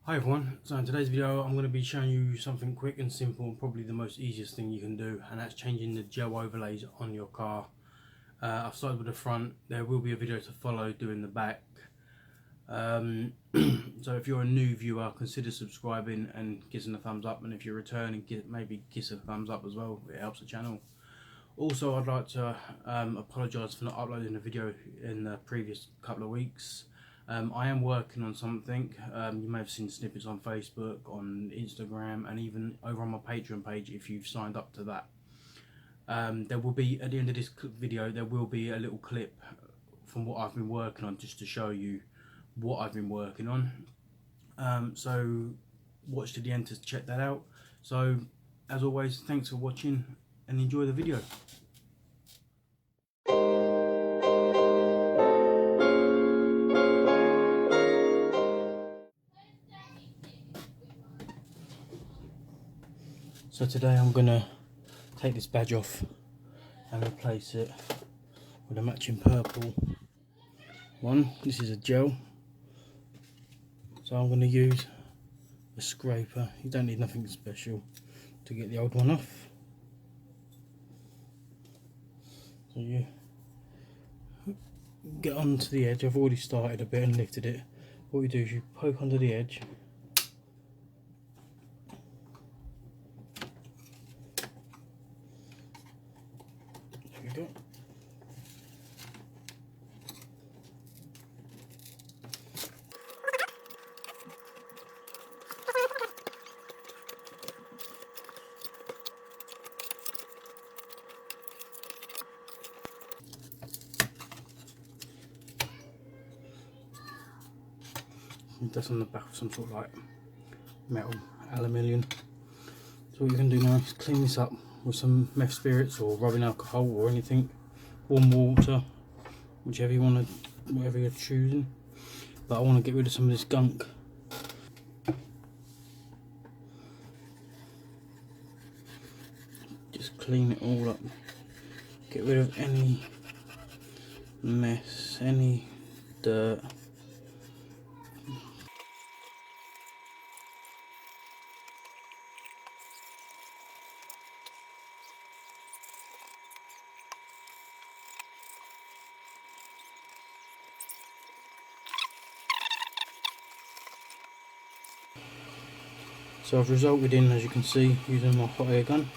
Hi everyone, so in today's video I'm going to be showing you something quick and simple and probably the most easiest thing you can do, and that's changing the gel overlays on your car. I've started with the front, there will be a video to follow doing the back. So if you're a new viewer, consider subscribing and giving a thumbs up, and if you're returning, maybe give a thumbs up as well, it helps the channel. Also, I'd like to apologise for not uploading a video in the previous couple of weeks. I am working on something. You may have seen snippets on Facebook, on Instagram, and even over on my Patreon page if you've signed up to that. There will be, at the end of this video, there will be a little clip from what I've been working on, just to show you what I've been working on. So watch to the end to check that out. So as always, thanks for watching and enjoy the video. So today I'm going to take this badge off and replace it with a matching purple one. This is a gel, so I'm going to use a scraper. You don't need nothing special to get the old one off. So you get onto the edge. I've already started a bit and lifted it. What you do is you poke under the edge. There we go. That's on the back of some sort of like metal aluminium. So what you can do now is clean this up with some meth spirits or rubbing alcohol or anything, warm water, whichever you want to, whatever you're choosing. But I want to get rid of some of this gunk. Just clean it all up, get rid of any mess, any dirt. So I've resulted in, as you can see, using my hot air gun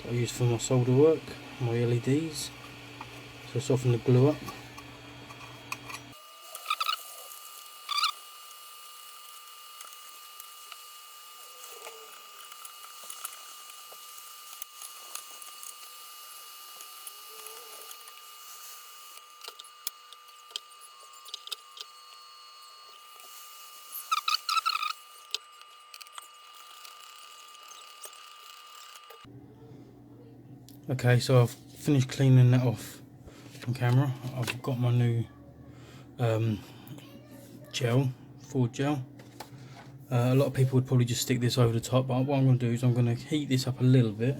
that I use for my solder work, my LEDs, to soften the glue up. Okay, so I've finished cleaning that off on camera. I've got my new gel, Ford gel. A lot of people would probably just stick this over the top, but what I'm going to do is I'm going to heat this up a little bit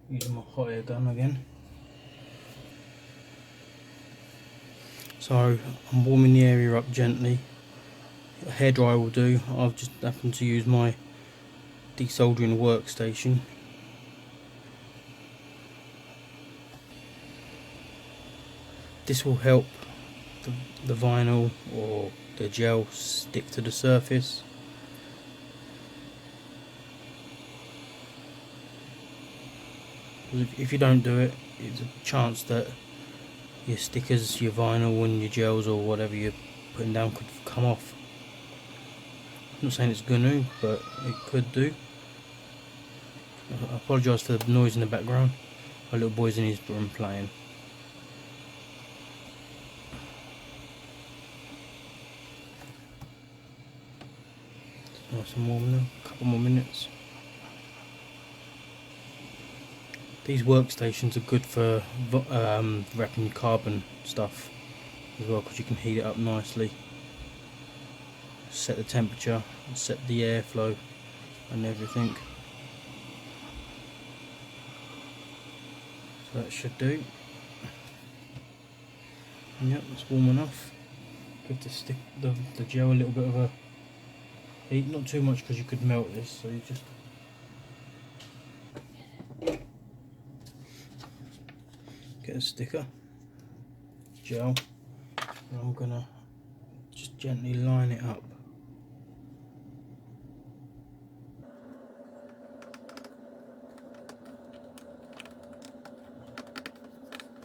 using my hot air gun again. So I'm warming the area up gently. A hairdryer will do. I've just happened to use my desoldering workstation. This will help the vinyl or the gel stick to the surface. If you don't do it, it's a chance that your stickers, your vinyl and your gels or whatever you're putting down could come off. I'm not saying it's gonna, but it could do. I apologise for the noise in the background. My little boy's in his room playing. Nice and warm now, a couple more minutes. These workstations are good for wrapping your carbon stuff as well, because you can heat it up nicely. Set the temperature, set the airflow and everything. So that should do. Yep, it's warm enough. Give the gel a little bit of a heat, not too much because you could melt this, so you just get a sticker, gel, and I'm gonna just gently line it up.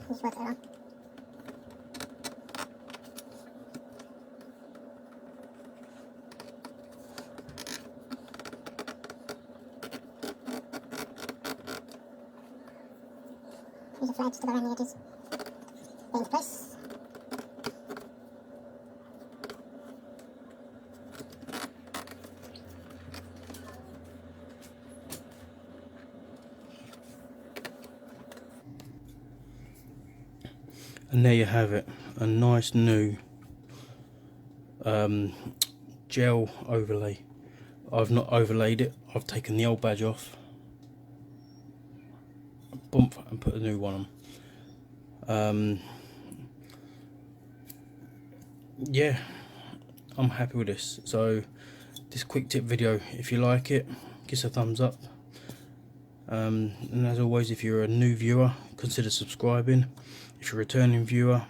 Just work it out. Use a flag just to go around the edges. Get into place. And there you have it, a nice new gel overlay. I've not overlaid it, I've taken the old badge off, bump, and put a new one on. Yeah, I'm happy with this. So this quick tip video, if you like it, give us a thumbs up. And as always, if you're a new viewer, consider subscribing. If you're a returning viewer,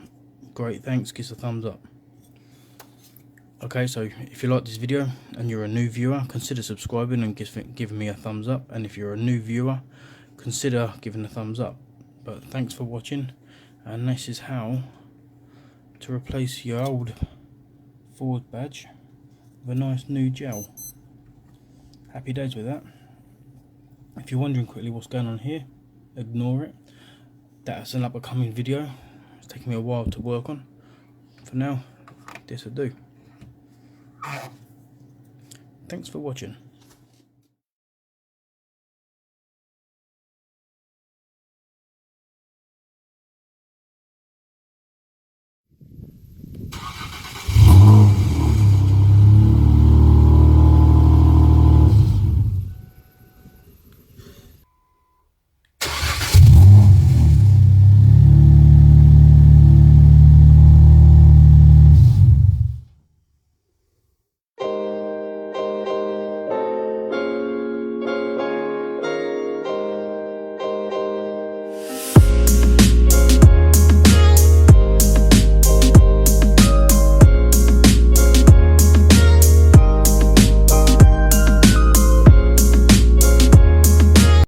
great, thanks, give us a thumbs up. Okay, so if you like this video and you're a new viewer, consider subscribing and giving me a thumbs up. And if you're a new viewer, consider giving a thumbs up. But thanks for watching, and this is how to replace your old Ford badge with a nice new gel. Happy days with that. If you're wondering quickly what's going on here, ignore it. That's an up and coming video. It's taken me a while to work on. For now, this will do. Thanks for watching.